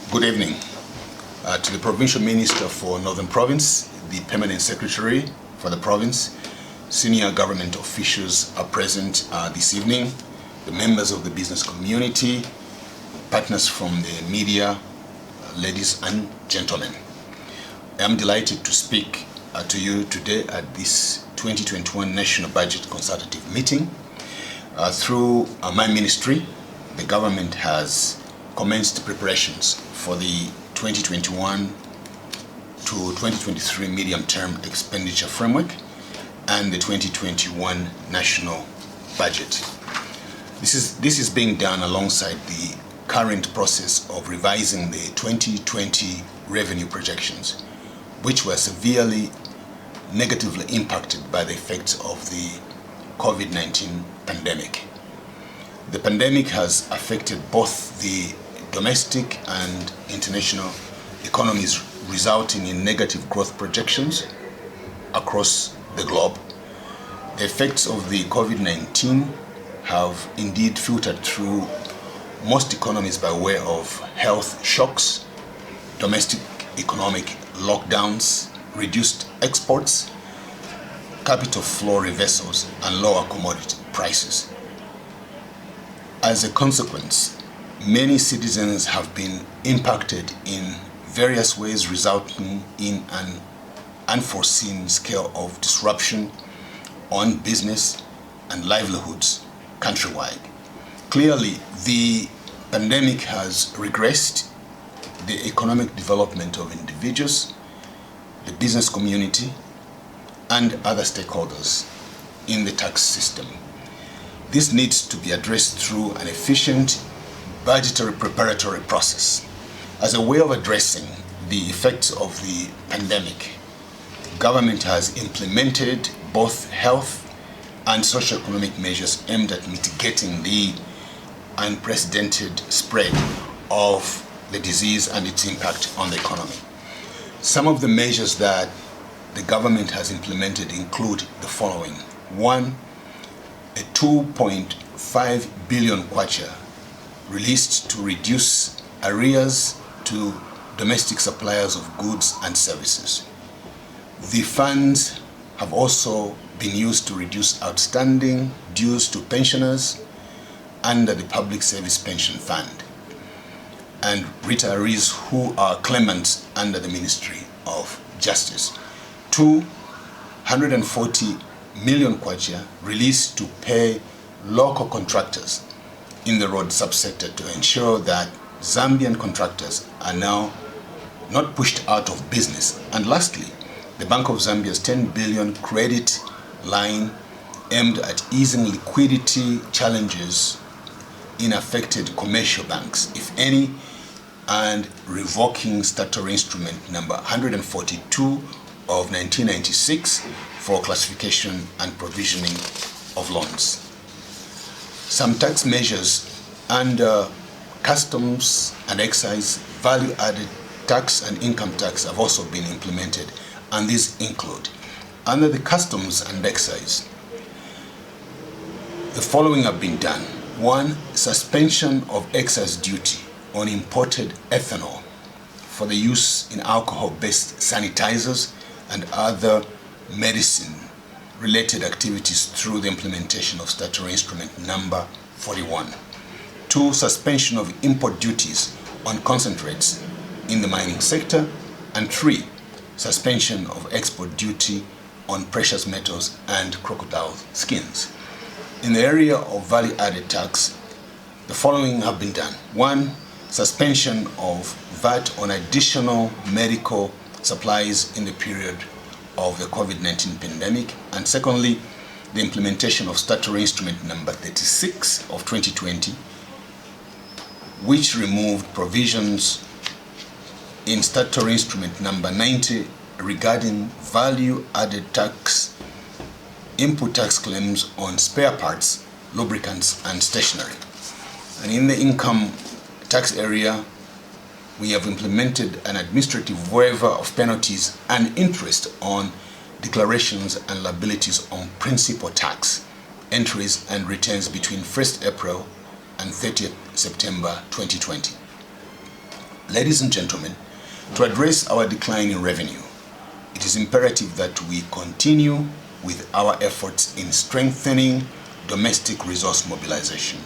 Good evening to the Provincial Minister for Northern Province, the Permanent Secretary for the province, senior government officials are present this evening, the members of the business community, partners from the media, ladies and gentlemen. I am delighted to speak to you today at this 2021 National Budget Consultative Meeting. Through my ministry, the government has commenced preparations for the 2021 to 2023 medium-term expenditure framework and the 2021 national budget. This is being done alongside the current process of revising the 2020 revenue projections, which were severely negatively impacted by the effects of the COVID-19 pandemic. The pandemic has affected both the domestic and international economies, resulting in negative growth projections across the globe. The effects of the COVID-19 have indeed filtered through most economies by way of health shocks, domestic economic lockdowns, reduced exports, capital flow reversals, and lower commodity prices. As a consequence, many citizens have been impacted in various ways, resulting in an unforeseen scale of disruption on business and livelihoods countrywide. Clearly, the pandemic has regressed the economic development of individuals, the business community, and other stakeholders in the tax system. This needs to be addressed through an efficient budgetary preparatory process. As a way of addressing the effects of the pandemic, the government has implemented both health and socio-economic measures aimed at mitigating the unprecedented spread of the disease and its impact on the economy. Some of the measures that the government has implemented include the following. One, a 2.5 billion kwacha released to reduce arrears to domestic suppliers of goods and services. The funds have also been used to reduce outstanding dues to pensioners under the Public Service Pension Fund and retirees who are claimants under the Ministry of Justice. 240 million kwacha released to pay local contractors in the road subsector to ensure that Zambian contractors are now not pushed out of business. And lastly, the Bank of Zambia's 10 billion credit line aimed at easing liquidity challenges in affected commercial banks, if any, and revoking statutory instrument number 142 of 1996 for classification and provisioning of loans. Some tax measures under customs and excise, value-added tax and income tax have also been implemented, and these include, under the customs and excise, the following have been done. One, suspension of excise duty on imported ethanol for the use in alcohol-based sanitizers and other medicine-related activities through the implementation of statutory instrument number 41. 2, suspension of import duties on concentrates in the mining sector. And 3, suspension of export duty on precious metals and crocodile skins. In the area of value-added tax, the following have been done. 1, suspension of VAT on additional medical supplies in the period of the COVID-19 pandemic. And secondly, the implementation of statutory instrument number 36 of 2020, which removed provisions in statutory instrument number 90 regarding value-added tax, input tax claims on spare parts, lubricants, and stationery. And in the income tax area, we have implemented an administrative waiver of penalties and interest on declarations and liabilities on principal tax entries and returns between 1st April and 30th September 2020. Ladies and gentlemen, to address our decline in revenue, it is imperative that we continue with our efforts in strengthening domestic resource mobilization,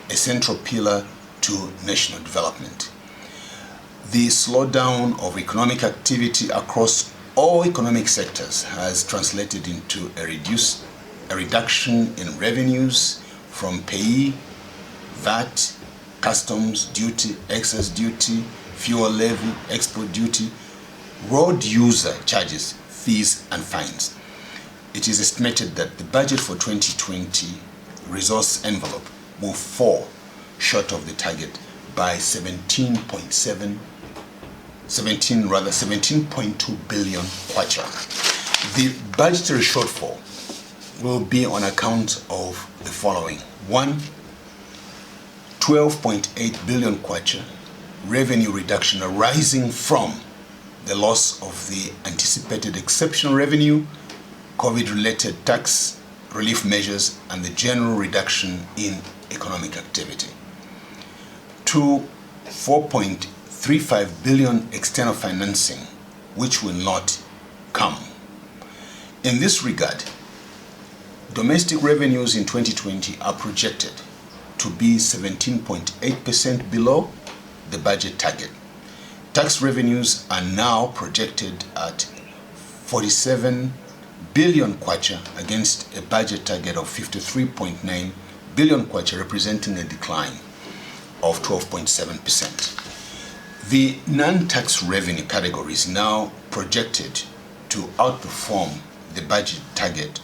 a central pillar to national development. The slowdown of economic activity across all economic sectors has translated into a reduction in revenues from payee, VAT, customs duty, excess duty, fuel levy, export duty, road user charges, fees and fines. It is estimated that the budget for 2020 resource envelope will fall short of the target by 17.2 billion kwacha. The budgetary shortfall will be on account of the following. 1, 12.8 billion kwacha revenue reduction arising from the loss of the anticipated exceptional revenue, COVID-related tax relief measures, and the general reduction in economic activity. 2, 4.35 billion external financing, which will not come. In this regard, domestic revenues in 2020 are projected to be 17.8% below the budget target. Tax revenues are now projected at 47 billion kwacha against a budget target of 53.9 billion kwacha, representing a decline of 12.7%. The non-tax revenue category is now projected to outperform the budget target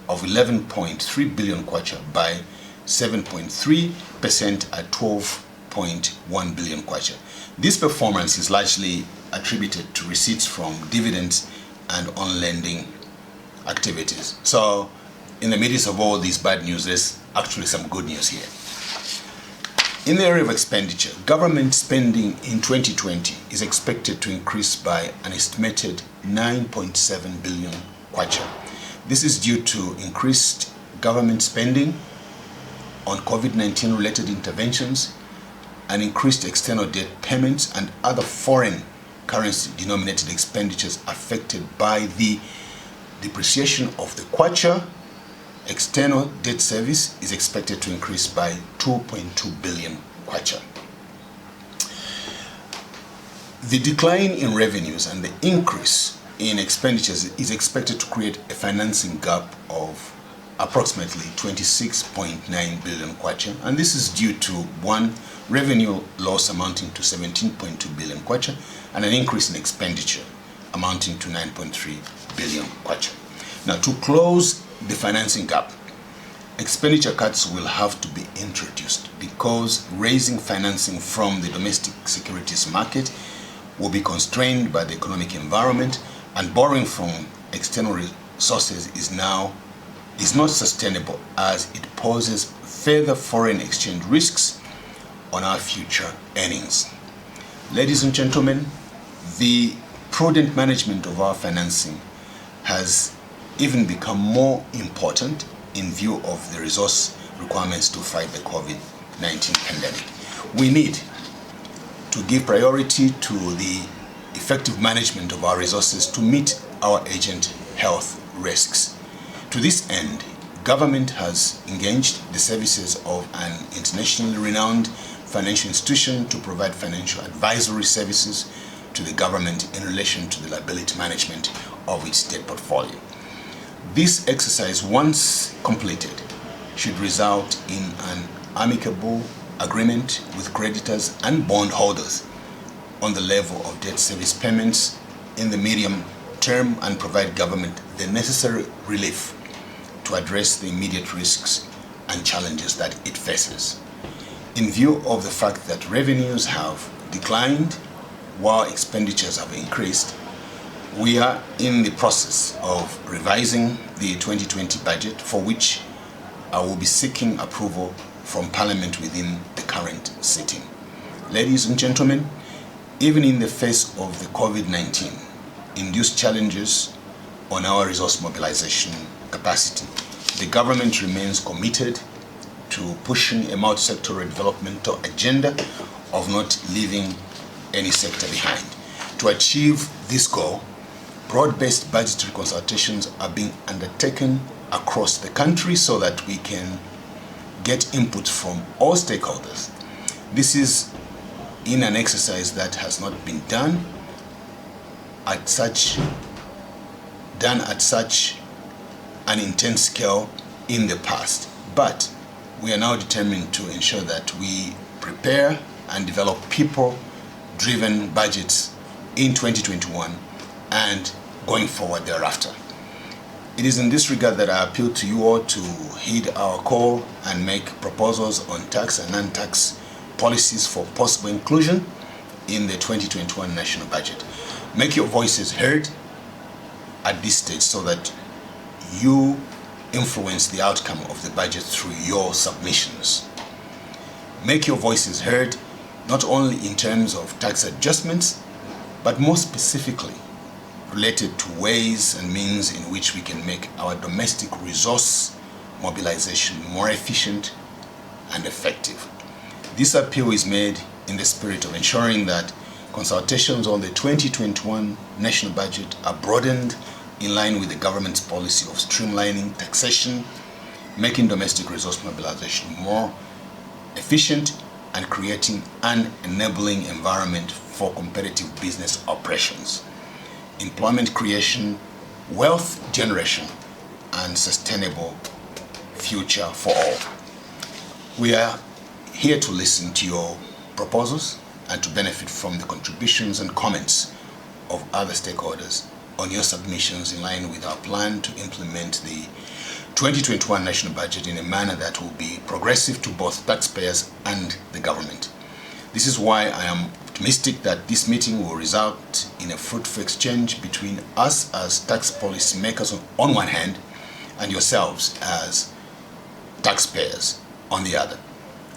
of 11.3 billion kwacha by 7.3% at 12.1 billion kwacha. This performance is largely attributed to receipts from dividends and on-lending activities. So, in the midst of all this bad news, there's actually some good news here. In the area of expenditure, government spending in 2020 is expected to increase by an estimated 9.7 billion kwacha. This is due to increased government spending on COVID-19 related interventions and increased external debt payments and other foreign currency denominated expenditures affected by the depreciation of the kwacha. External debt service is expected to increase by 2.2 billion kwacha. The decline in revenues and the increase in expenditures is expected to create a financing gap of approximately 26.9 billion kwacha, and this is due to 1, revenue loss amounting to 17.2 billion kwacha and an increase in expenditure amounting to 9.3 billion kwacha. Now, to close the financing gap, expenditure cuts will have to be introduced because raising financing from the domestic securities market will be constrained by the economic environment, and borrowing from external sources is not sustainable as it poses further foreign exchange risks on our future earnings. Ladies and gentlemen, the prudent management of our financing has even become more important in view of the resource requirements to fight the COVID-19 pandemic. We need to give priority to the effective management of our resources to meet our urgent health risks. To this end, government has engaged the services of an internationally renowned financial institution to provide financial advisory services to the government in relation to the liability management of its debt portfolio. This exercise, once completed, should result in an amicable agreement with creditors and bondholders on the level of debt service payments in the medium term and provide government the necessary relief to address the immediate risks and challenges that it faces. In view of the fact that revenues have declined while expenditures have increased, we are in the process of revising the 2020 budget, for which I will be seeking approval from Parliament within the current sitting. Ladies and gentlemen, even in the face of the COVID-19 induced challenges on our resource mobilization capacity, the government remains committed to pushing a multi-sectoral developmental agenda of not leaving any sector behind. To achieve this goal, broad-based budgetary consultations are being undertaken across the country so that we can get input from all stakeholders. This is in an exercise that has not been done at such an intense scale in the past. But we are now determined to ensure that we prepare and develop people-driven budgets in 2021 and going forward thereafter. It is in this regard that I appeal to you all to heed our call and make proposals on tax and non-tax policies for possible inclusion in the 2021 national budget. Make your voices heard at this stage so that you influence the outcome of the budget through your submissions. Make your voices heard not only in terms of tax adjustments, but more specifically related to ways and means in which we can make our domestic resource mobilization more efficient and effective. This appeal is made in the spirit of ensuring that consultations on the 2021 national budget are broadened in line with the government's policy of streamlining taxation, making domestic resource mobilization more efficient, and creating an enabling environment for competitive business operations, employment creation, wealth generation, and sustainable future for all. We are here to listen to your proposals and to benefit from the contributions and comments of other stakeholders on your submissions in line with our plan to implement the 2021 national budget in a manner that will be progressive to both taxpayers and the government. This is why I am optimistic that this meeting will result in a fruitful exchange between us as tax policy makers on one hand and yourselves as taxpayers on the other.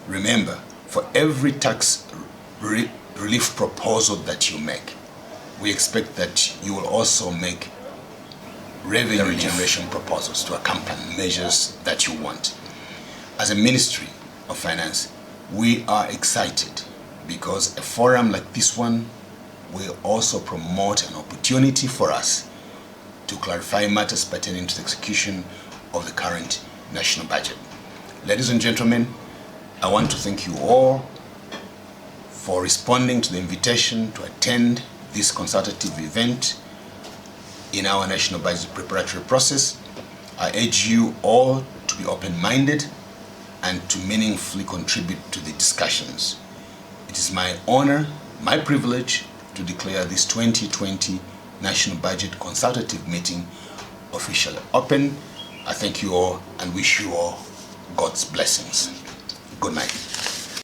Remember, for every tax relief proposal that you make, we expect that you will also make revenue generation proposals to accompany measures that you want. As a Ministry of Finance, we are excited because a forum like this one will also promote an opportunity for us to clarify matters pertaining to the execution of the current national budget. Ladies and gentlemen, I want to thank you all for responding to the invitation to attend this consultative event in our national budget preparatory process. I urge you all to be open-minded and to meaningfully contribute to the discussions. It is my honor, my privilege to declare this 2020 National Budget Consultative Meeting officially open. I thank you all and wish you all God's blessings. Good night.